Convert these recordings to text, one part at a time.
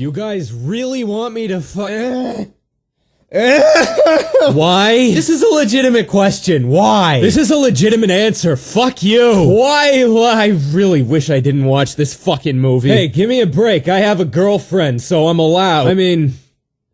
You guys really want me to Why? This is a legitimate question. Why? This is a legitimate answer. Fuck you. Why? I really wish I didn't watch this fucking movie. Hey, give me a break. I have a girlfriend, so I'm allowed. I mean,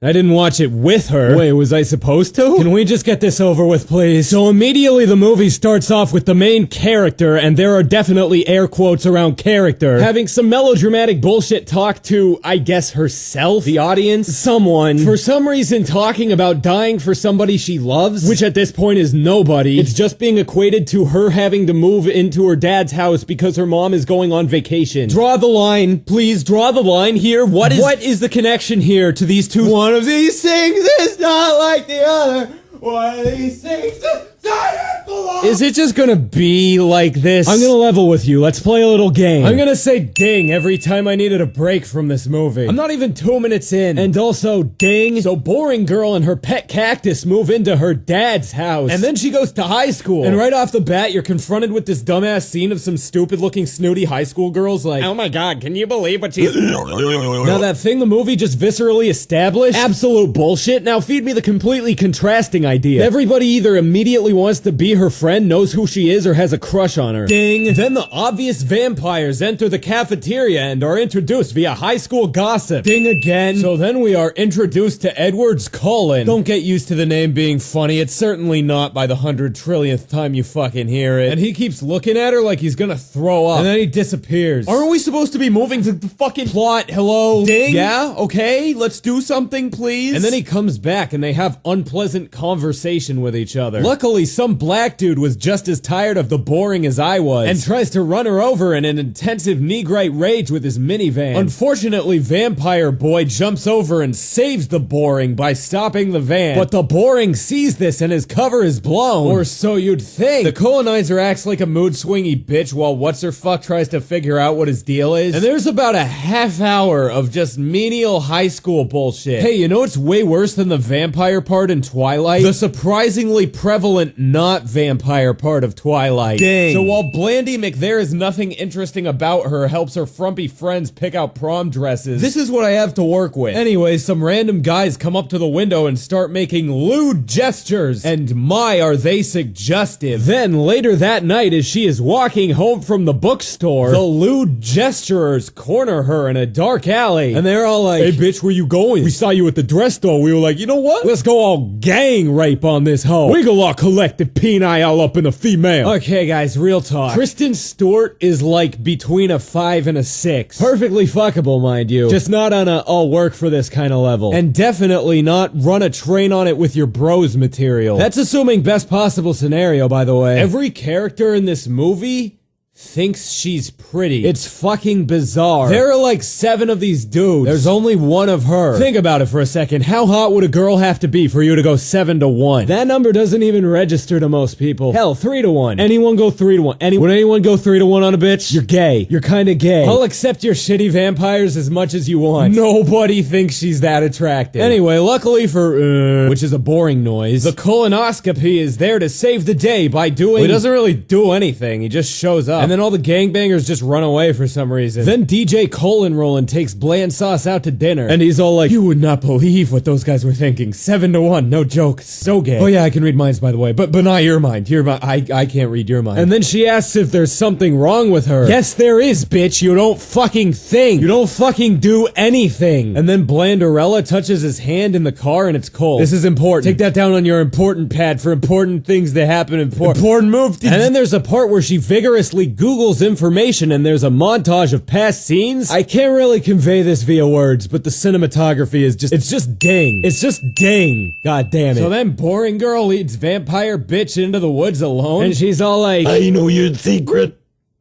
I didn't watch it with her. Wait, was I supposed to? Can we just get this over with, please? So immediately the movie starts off with the main character, and there are definitely air quotes around character, having some melodramatic bullshit talk to, I guess, herself, the audience, someone, for some reason talking about dying for somebody she loves, which at this point is nobody. It's just being equated to her having to move into her dad's house because her mom is going on vacation. Draw the line, please, draw the line here. What is the connection here to these two? One of these things is not like the other. One of these things doesn't belong. Is it just gonna be like this? I'm gonna level with you. Let's play a little game. I'm gonna say ding every time I needed a break from this movie. I'm not even 2 minutes in. And also ding. So boring girl and her pet cactus move into her dad's house. And then she goes to high school. And right off the bat, you're confronted with this dumbass scene of some stupid looking snooty high school girls like, oh my god, can you believe what she's... Now that thing the movie just viscerally established? Absolute bullshit. Now feed me the completely contrasting idea. Everybody either immediately wants to be her friend, knows who she is, or has a crush on her. Ding! Then the obvious vampires enter the cafeteria and are introduced via high school gossip. Ding again! So then we are introduced to Edward's Cullen. Don't get used to the name being funny, it's certainly not by the 100 trillionth time you fucking hear it. And he keeps looking at her like he's gonna throw up. And then he disappears. Aren't we supposed to be moving to the fucking plot? Hello? Ding? Yeah? Okay, let's do something, please? And then he comes back and they have unpleasant conversation with each other. Luckily, some black dude was just as tired of the boring as I was, and tries to run her over in an intensive negrite rage with his minivan. Unfortunately, Vampire Boy jumps over and saves the boring by stopping the van, but the boring sees this and his cover is blown. Or so you'd think. The colonizer acts like a mood-swingy bitch while what's-her-fuck tries to figure out what his deal is, and there's about a half hour of just menial high school bullshit. Hey, you know what's way worse than the vampire part in Twilight? The surprisingly prevalent not vampire part of Twilight. Dang. So while Blandy McThere is nothing interesting about her, helps her frumpy friends pick out prom dresses, this is what I have to work with. Anyway, some random guys come up to the window and start making lewd gestures, and my are they suggestive. Then later that night, as she is walking home from the bookstore, the lewd gesturers corner her in a dark alley, and they're all like, hey bitch, where you going? We saw you at the dress store. We were like, you know what? Let's go all gang rape on this hoe. We go all collective peni all up in a female. Okay guys, real talk. Kristen Stewart is like between a 5 and a 6. Perfectly fuckable, mind you. Just not on a I'll work for this kind of level. And definitely not run a train on it with your bros material. That's assuming best possible scenario, by the way. Every character in this movie thinks she's pretty. It's fucking bizarre. There are like 7 of these dudes. There's only 1 of her. Think about it for a second. How hot would a girl have to be for you to go 7 to 1? That number doesn't even register to most people. Hell, 3 to 1. Anyone go 3 to 1? Would anyone go 3 to 1 on a bitch? You're gay. You're kinda gay. I'll accept your shitty vampires as much as you want. Nobody thinks she's that attractive. Anyway, luckily for, which is a boring noise, the colonoscopy is there to save the day by doing... Well, he doesn't really do anything. He just shows up. And then all the gangbangers just run away for some reason. Then DJ Colin Roland takes Bland Sauce out to dinner, and he's all like, you would not believe what those guys were thinking. 7 to 1, no joke, so gay. Oh yeah, I can read minds, by the way, but not your mind. I can't read your mind. And then she asks if there's something wrong with her. Yes, there is, bitch. You don't fucking think. You don't fucking do anything. And then Blandarella touches his hand in the car, and it's cold. This is important. Take that down on your important pad for important things that happen. Important move. And then there's a part where she vigorously Googles information, and there's a montage of past scenes. I can't really convey this via words, but the cinematography is just, it's just dang. It's just dang. God damn it. So then boring girl leads vampire bitch into the woods alone, and she's all like, I know your secret.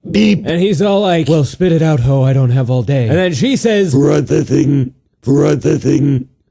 Beep. And he's all like, well, spit it out, ho, I don't have all day. And then she says, for other thing,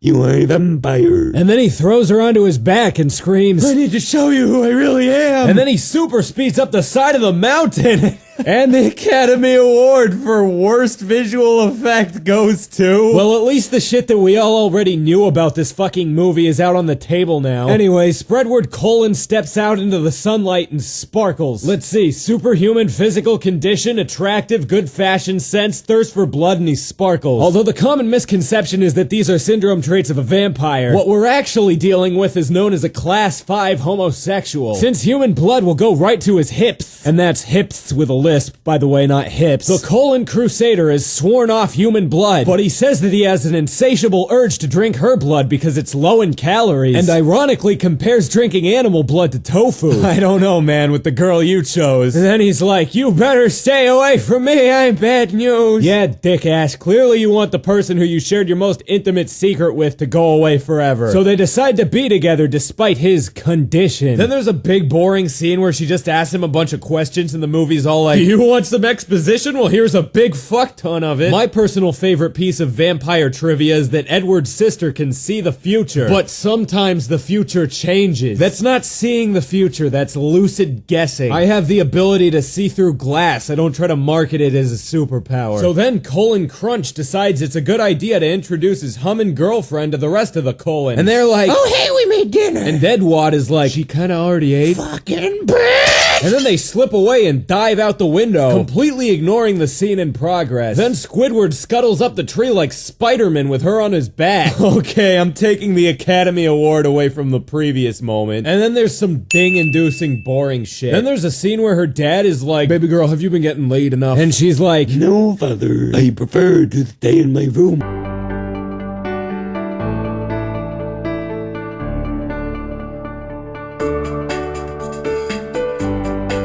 you are a vampire. And then he throws her onto his back and screams, I need to show you who I really am. And then he super speeds up the side of the mountain. And the Academy Award for Worst Visual Effect goes to... Well, at least the shit that we all already knew about this fucking movie is out on the table now. Anyway, Spreadward Colon steps out into the sunlight and sparkles. Let's see, superhuman physical condition, attractive, good fashion sense, thirst for blood, and he sparkles. Although the common misconception is that these are syndrome traits of a vampire, what we're actually dealing with is known as a class 5 homosexual. Since human blood will go right to his hips, and that's hips with a lisp, by the way, not hips, the Colon Crusader has sworn off human blood, but he says that he has an insatiable urge to drink her blood because it's low in calories, and ironically compares drinking animal blood to tofu. I don't know, man, with the girl you chose. And then he's like, you better stay away from me, I'm bad news. Yeah, dick ass, clearly you want the person who you shared your most intimate secret with to go away forever. So they decide to be together despite his condition. Then there's a big boring scene where she just asks him a bunch of questions and the movie's all like, you want some exposition? Well, here's a big fuck ton of it. My personal favorite piece of vampire trivia is that Edward's sister can see the future, but sometimes the future changes. That's not seeing the future, that's lucid guessing. I have the ability to see through glass. I don't try to market it as a superpower. So then Colon Crunch decides it's a good idea to introduce his humming girlfriend to the rest of the Colons. And they're like, oh hey, we made dinner. And Deadwad is like, she kinda already ate. Fucking bitch! And then they slip away and dive out the window, completely ignoring the scene in progress. Then Squidward scuttles up the tree like Spider-Man with her on his back. Okay, I'm taking the Academy Award away from the previous moment. And then there's some ding-inducing boring shit. Then there's a scene where her dad is like, baby girl, have you been getting laid enough? And she's like, no, father, I prefer to stay in my room.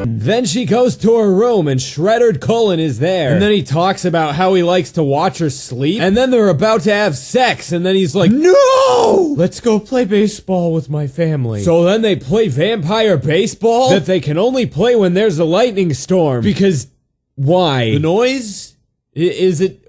Then she goes to her room and Shredded Colon is there. And then he talks about how he likes to watch her sleep. And then they're about to have sex. And then he's like, no! Let's go play baseball with my family. So then they play vampire baseball that they can only play when there's a lightning storm. Because why? The noise? Is it...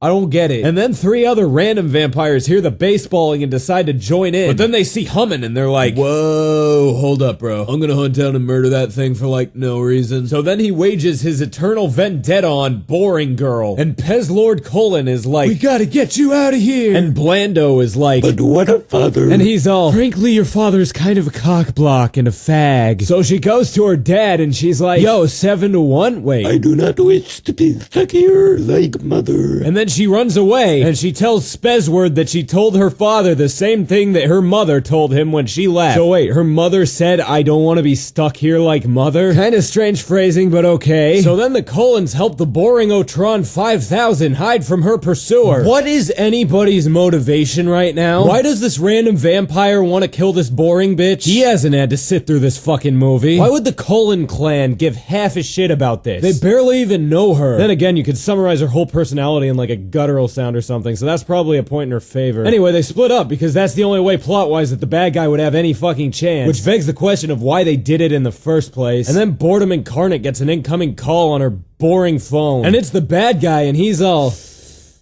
I don't get it. And then 3 other random vampires hear the baseballing and decide to join in. But then they see Humming and they're like, whoa, hold up, bro. I'm gonna hunt down and murder that thing for like no reason. So then he wages his eternal vendetta on Boring Girl. And Pez Lord Colon is like, we gotta get you out of here. And Blando is like, but what a father. And he's all, frankly, your father's kind of a cockblock and a fag. So she goes to her dad and she's like, yo, 7 to 1? Wait. I do not wish to be stuck here like mother. And then she runs away, and she tells Spezward that she told her father the same thing that her mother told him when she left. So wait, her mother said, I don't want to be stuck here like mother? Kinda strange phrasing, but okay. So then the Colons help the Boring Otron 5000 hide from her pursuer. What is anybody's motivation right now? Why does this random vampire want to kill this boring bitch? He hasn't had to sit through this fucking movie. Why would the Colon clan give half a shit about this? They barely even know her. Then again, you could summarize her whole personality in like a guttural sound or something, so that's probably a point in her favor. Anyway, they split up because that's the only way plot-wise that the bad guy would have any fucking chance, which begs the question of why they did it in the first place. And then Boredom Incarnate gets an incoming call on her boring phone, and it's the bad guy, and he's all,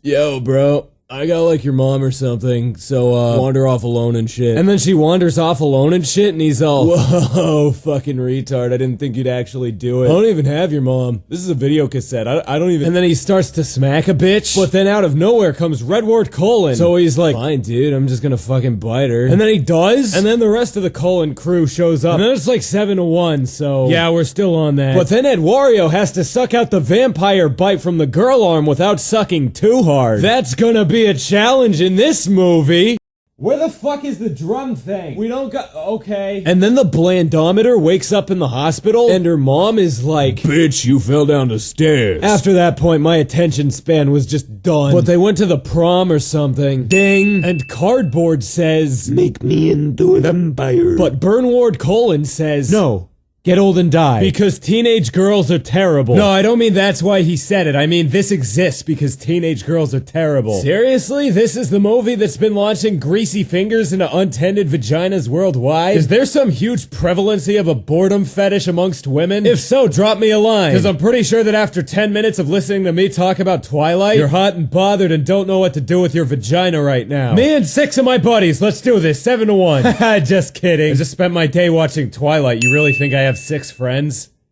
yo, bro, I got like your mom or something, so wander off alone and shit. And then she wanders off alone and shit, and he's all, whoa, fucking retard, I didn't think you'd actually do it. I don't even have your mom. This is a video cassette, I don't even. And then he starts to smack a bitch, but then out of nowhere comes Redward Colon. So he's like, fine dude, I'm just gonna fucking bite her. And then he does, and then the rest of the Colon crew shows up. And then it's like 7 to 1, so yeah, we're still on that. But then Ed Wario has to suck out the vampire bite from the girl arm without sucking too hard. That's gonna be a challenge in this movie. Where the fuck is the drum thing? We don't got... Okay. And then the Blandometer wakes up in the hospital, and her mom is like, bitch, you fell down the stairs. After that point, my attention span was just done. But they went to the prom or something. Ding. And Cardboard says, make me into a vampire. But Bernward Colon says, no. Get old and die. Because teenage girls are terrible. No, I don't mean that's why he said it. I mean this exists because teenage girls are terrible. Seriously? This is the movie that's been launching greasy fingers into untended vaginas worldwide? Is there some huge prevalency of a boredom fetish amongst women? If so, drop me a line. Because I'm pretty sure that after 10 minutes of listening to me talk about Twilight, you're hot and bothered and don't know what to do with your vagina right now. Me and 6 of my buddies, let's do this, 7 to 1. Just kidding. I just spent my day watching Twilight. You really think I have 6 friends?